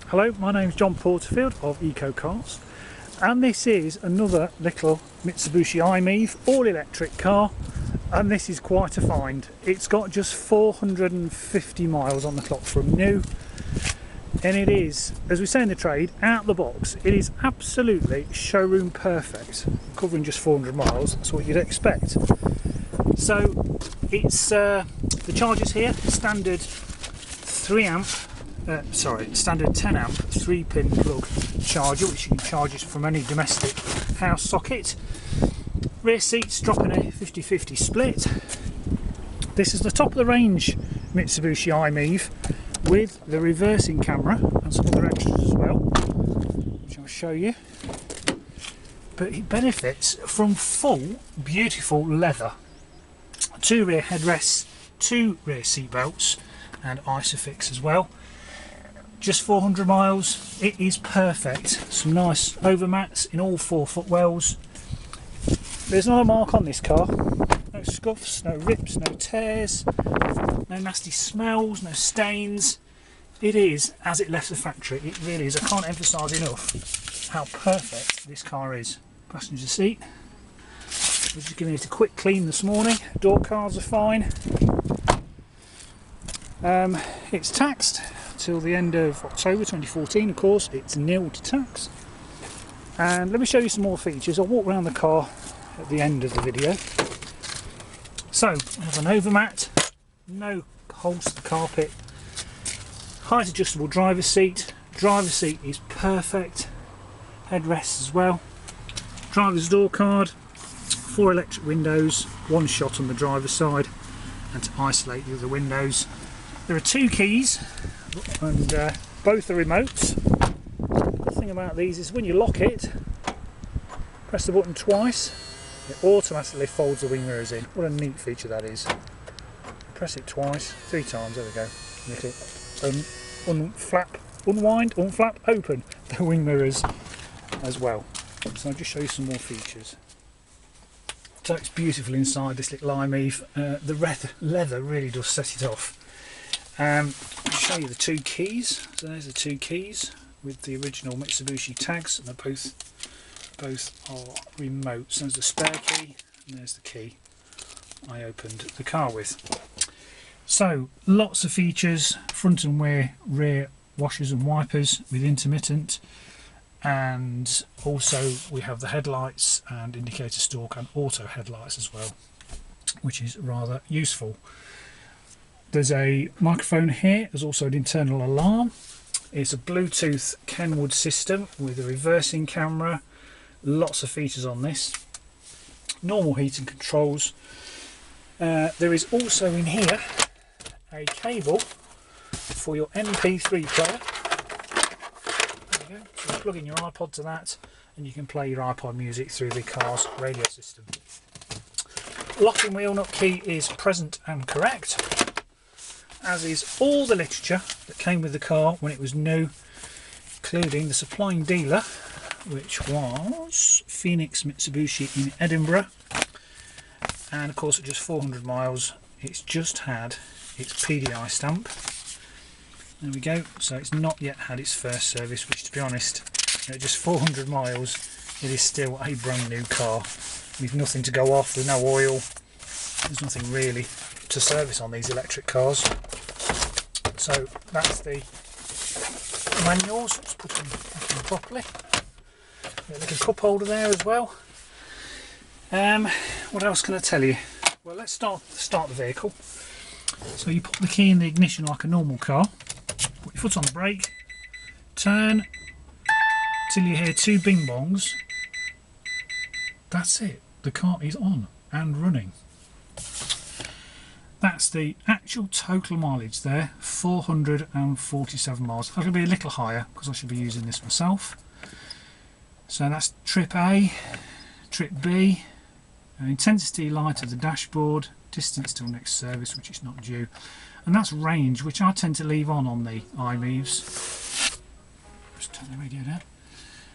Hello, my name's John Porterfield of Eco Cars, and this is another little Mitsubishi I-Miev all-electric car, and this is quite a find. It's got just 450 miles on the clock from new, and it is, as we say in the trade, out the box. It is absolutely showroom perfect, covering just 400 miles. That's what you'd expect. So it's the chargers here, standard 3 amp. Standard 10 amp 3-pin plug charger, which you can charge it from any domestic house socket. Rear seats dropping a 50-50 split. This is the top of the range Mitsubishi I-Miev with the reversing camera and some other extras as well, which I'll show you. But it benefits from full, beautiful leather. 2 rear headrests, 2 rear seat belts, and Isofix as well. Just 400 miles, it is perfect. Some nice overmats in all 4 footwells. There's not a mark on this car. No scuffs, no rips, no tears, no nasty smells, no stains. It is as it left the factory. It really is. I can't emphasise enough how perfect this car is. Passenger seat. We're just giving it a quick clean this morning. Door cards are fine. It's taxed till the end of October 2014, of course. It's nil to tax. And let me show you some more features. I'll walk around the car at the end of the video. So we have an overmat, no holes to the carpet, height adjustable driver's seat. Driver's seat is perfect. Headrests as well. Driver's door card, 4 electric windows, 1 shot on the driver's side, and to isolate the other windows. There are 2 keys, and both are remotes. The thing about these is when you lock it, press the button twice, it automatically folds the wing mirrors in. What a neat feature that is. Press it twice, 3 times, there we go. And it'll unwind, unflap, open the wing mirrors as well. So I'll just show you some more features. So it's beautiful inside this little I-Miev. The leather really does set it off. I'll show you the 2 keys. So there's the 2 keys with the original Mitsubishi tags, and they're both are remotes. There's the spare key, and there's the key I opened the car with. So lots of features: front and rear washers and wipers with intermittent, and also we have the headlights and indicator stalk and auto headlights as well, which is rather useful. There's a microphone here. There's also an internal alarm. It's a Bluetooth Kenwood system with a reversing camera. Lots of features on this. Normal heating controls. There is also in here a cable for your MP3 player. There you go. So you plug in your iPod to that, and you can play your iPod music through the car's radio system. Locking wheel nut key is present and correct, as is all the literature that came with the car when it was new, including the supplying dealer, which was Phoenix Mitsubishi in Edinburgh. And of course, at just 400 miles, it's just had its PDI stamp. There we go. So it's not yet had its first service, which, to be honest, at just 400 miles, it is still a brand new car with nothing to go off. There's no oil. There's nothing really to service on these electric cars. So that's the manuals. Let's put them back in properly. A little cup holder there as well. What else can I tell you? Well, let's start the vehicle. So you put the key in the ignition like a normal car, put your foot on the brake, turn till you hear 2 bing bongs. That's it. The car is on and running. That's the actual total mileage there, 447 miles. That'll be a little higher because I should be using this myself. So that's trip A, trip B, intensity light of the dashboard, distance till next service, which is not due, and that's range, which I tend to leave on the I-Mievs. Just turn the radio down.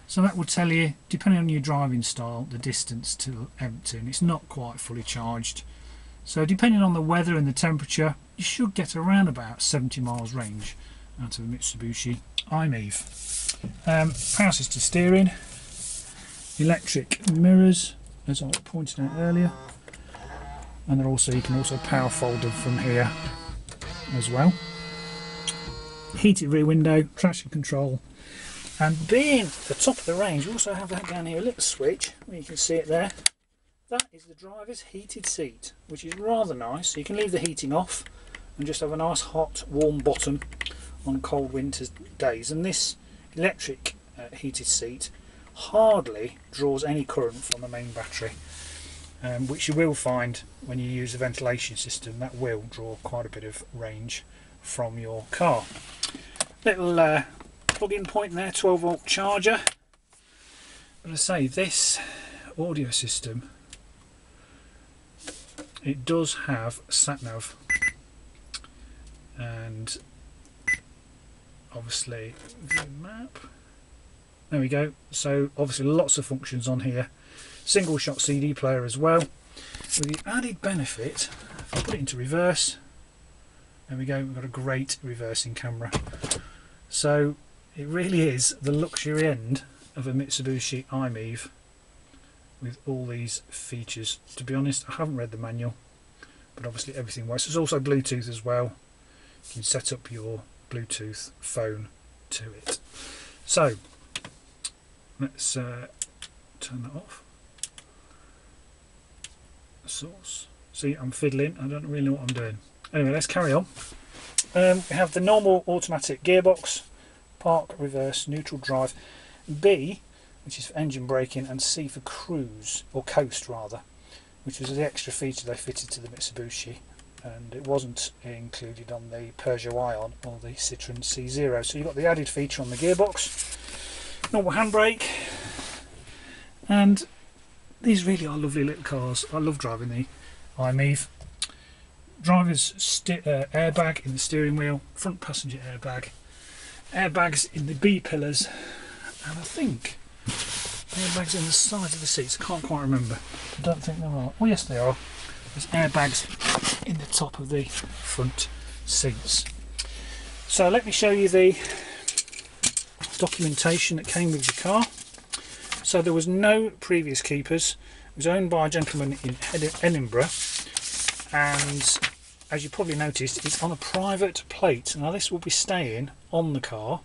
So that will tell you, depending on your driving style, the distance till empty, and it's not quite fully charged. So depending on the weather and the temperature, you should get around about 70 miles range out of a Mitsubishi I-Miev. Power assisted steering, electric mirrors, as I pointed out earlier, and then also you can also power fold them from here as well. Heated rear window, traction control, and being at the top of the range, we also have that down here, a little switch where you can see it there. That is the driver's heated seat, which is rather nice. So you can leave the heating off and just have a nice hot warm bottom on cold winter days. And this electric heated seat hardly draws any current from the main battery, which you will find when you use a ventilation system. That will draw quite a bit of range from your car. Little plug-in point there, 12-volt charger. But I say, this audio system, it does have sat-nav, and obviously the map. There we go. So obviously lots of functions on here. Single shot CD player as well, with the added benefit, if I put it into reverse, there we go, we've got a great reversing camera. So it really is the luxury end of a Mitsubishi I-Miev with all these features. To be honest, I haven't read the manual, but obviously everything works. There's also Bluetooth as well. You can set up your Bluetooth phone to it. So let's turn that off. Source. See, I'm fiddling. I don't really know what I'm doing. Anyway, let's carry on. We have the normal automatic gearbox, park, reverse, neutral drive, B, which is for engine braking, and C for cruise, or coast rather, which was the extra feature they fitted to the Mitsubishi, and it wasn't included on the Peugeot I-on or the Citroen C Zero. So you've got the added feature on the gearbox, normal handbrake, and these really are lovely little cars. I love driving the I-Miev. Driver's airbag in the steering wheel, front passenger airbag, airbags in the B pillars, and I think airbags in the sides of the seats. I can't quite remember. I don't think there are. Oh yes, they are. There's airbags in the top of the front seats. So let me show you the documentation that came with the car. So there was no previous keepers. It was owned by a gentleman in Edinburgh, and as you probably noticed, it's on a private plate. Now this will be staying on the car,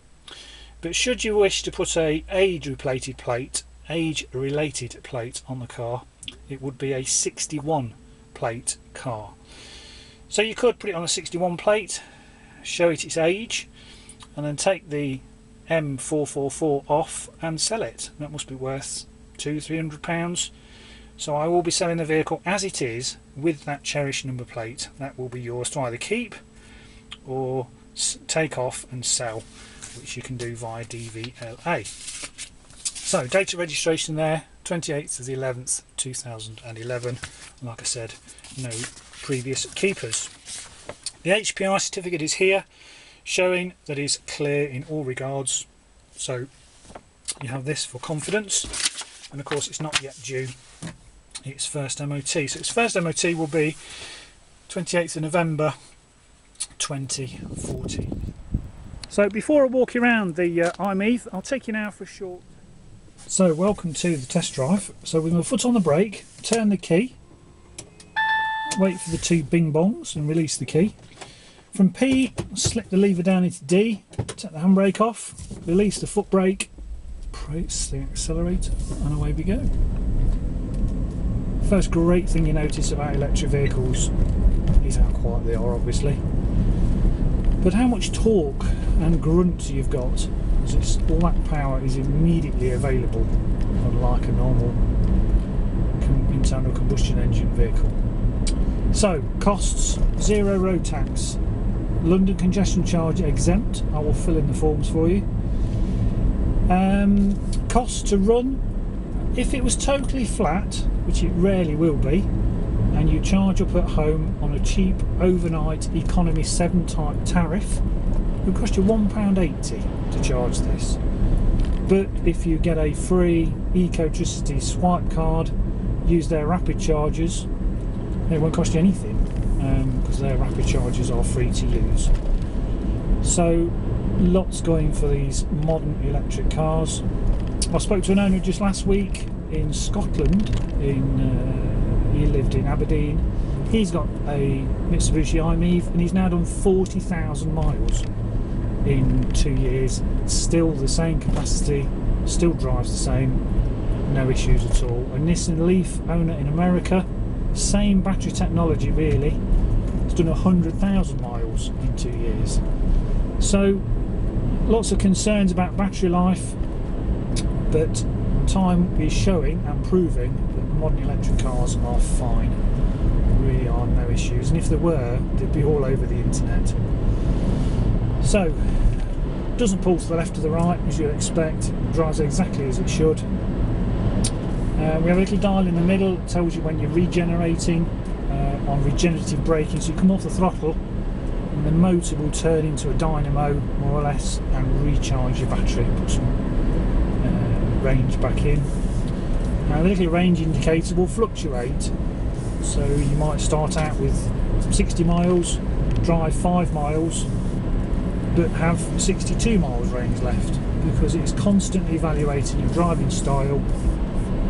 but should you wish to put a age-related plate on the car, it would be a 61 plate car. So you could put it on a 61 plate, show it its age, and then take the M444 off and sell it. That must be worth £200–300. So I will be selling the vehicle as it is with that cherished number plate. That will be yours to either keep or take off and sell, which you can do via DVLA. So date of registration there, 28th of the 11th 2011. Like I said, no previous keepers. The HPI certificate is here, showing that it's clear in all regards. So you have this for confidence, and of course it's not yet due its first MOT. So its first MOT will be 28th of November 2014. So before I walk you around the I-Miev, I'll take you now for a short. So welcome to the test drive. So we're going to foot on the brake, turn the key, wait for the two bing bongs and release the key. From P, slip the lever down into D, take the handbrake off, release the foot brake, press the accelerator, and away we go. First great thing you notice about electric vehicles is how quiet they are, obviously, but how much torque and grunt you've got, as all that power is immediately available, unlike a normal internal combustion engine vehicle. So costs, 0 road tax, London congestion charge exempt. I will fill in the forms for you. Cost to run, if it was totally flat, which it rarely will be, and you charge up at home on a cheap overnight economy 7 type tariff, it would cost you £1.80 to charge this. But if you get a free Ecotricity swipe card, use their rapid chargers, it won't cost you anything, because their rapid chargers are free to use. So Lots going for these modern electric cars. I spoke to an owner just last week in Scotland. He lived in Aberdeen. He's got a Mitsubishi I-Miev and he's now done 40,000 miles in 2 years. Still the same capacity, still drives the same, no issues at all. A Nissan Leaf owner in America, same battery technology really, it's done 100,000 miles in 2 years. So lots of concerns about battery life, but time is showing and proving that modern electric cars are fine. There really are no issues, and if there were, they'd be all over the internet. So, doesn't pull to the left or the right as you'd expect, drives exactly as it should. We have a little dial in the middle that tells you when you're regenerating, on regenerative braking, so you come off the throttle and the motor will turn into a dynamo more or less and recharge your battery, put some range back in. Now the little range indicator will fluctuate, so you might start out with 60 miles, drive 5 miles, but have 62 miles range left, because it's constantly evaluating your driving style,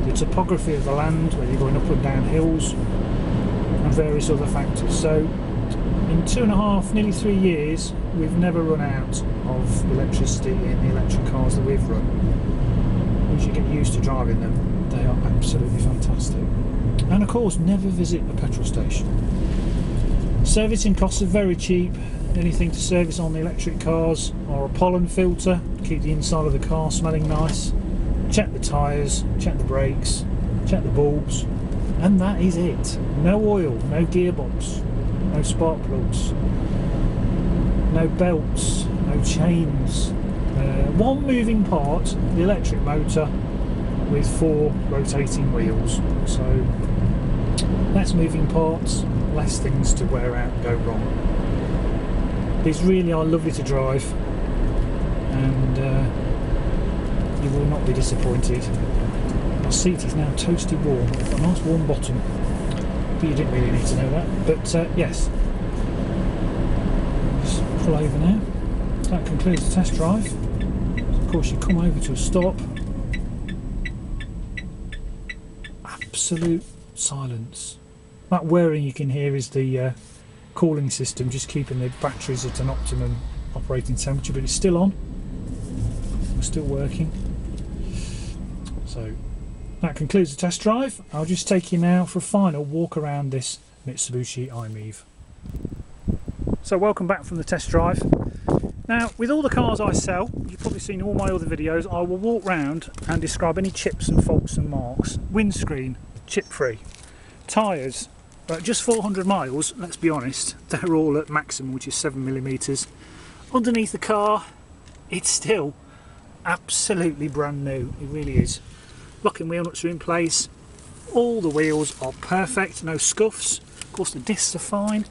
the topography of the land, whether you're going up and down hills, and various other factors. So in 2.5, nearly 3 years, we've never run out of electricity in the electric cars that we've run. Once you get used to driving them, they are absolutely fantastic. And of course, never visit a petrol station. Servicing costs are very cheap. Anything to service on the electric cars, or a pollen filter to keep the inside of the car smelling nice. Check the tyres, check the brakes, check the bulbs, and that is it. No oil, no gearbox, no spark plugs, no belts, no chains. One moving part, the electric motor with 4 rotating wheels. So less moving parts, less things to wear out and go wrong. These really are lovely to drive, and you will not be disappointed. My seat is now toasty warm, got a nice warm bottom, but you didn't really need to know that. But yes, just pull over now. That concludes the test drive. Of course, you come over to a stop. Absolute silence. That whirring you can hear is the cooling system, just keeping the batteries at an optimum operating temperature, but it's still on. We're still working. So that concludes the test drive. I'll just take you now for a final walk around this Mitsubishi I-Miev. So welcome back from the test drive. Now, with all the cars I sell, you've probably seen all my other videos, I will walk round and describe any chips and faults and marks. Windscreen, chip free. Tyres, just 400 miles, let's be honest, they're all at maximum, which is 7mm. Underneath the car, it's still absolutely brand new, it really is. Locking wheel nuts are in place, all the wheels are perfect, no scuffs, of course the discs are fine.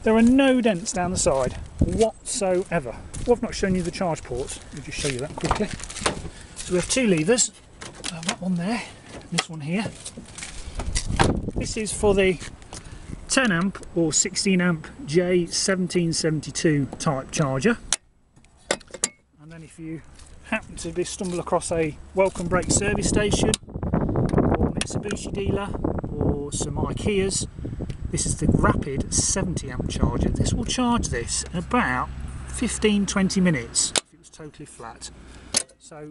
There are no dents down the side whatsoever. Well, I've not shown you the charge ports, I'll just show you that quickly. So we have 2 levers, that one there, and this one here. This is for the 10 amp or 16 amp J1772 type charger. And then if you happen to stumble across a Welcome Brake service station or Mitsubishi dealer or some IKEAs, this is the rapid 70 amp charger. This will charge this in about 15-20 minutes if it was totally flat. So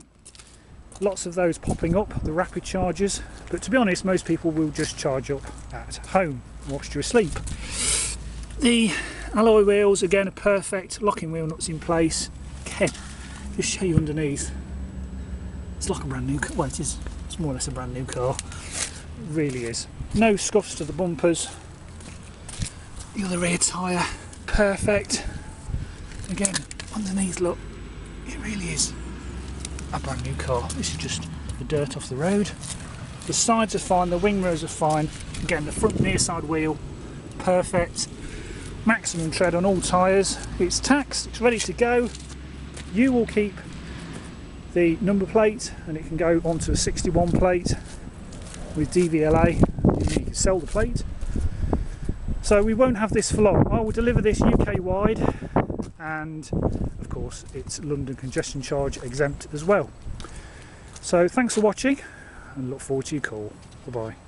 lots of those popping up, the rapid chargers, but to be honest, most people will just charge up at home whilst you're asleep. The alloy wheels again are perfect, locking wheel nuts in place. Again, just show you underneath, it's like a brand new car. Well, it's more or less a brand new car, it really is. No scuffs to the bumpers. The other rear tyre, perfect. Again, underneath, look, it really is a brand new car. This is just the dirt off the road. The sides are fine, the wing mirrors are fine. Again, the front near side wheel, perfect. Maximum tread on all tyres. It's taxed, it's ready to go. You will keep the number plate and it can go onto a 61 plate with DVLA. You can sell the plate. So we won't have this for long. I will deliver this UK wide and of course it's London congestion charge exempt as well. So thanks for watching and look forward to your call. Bye bye.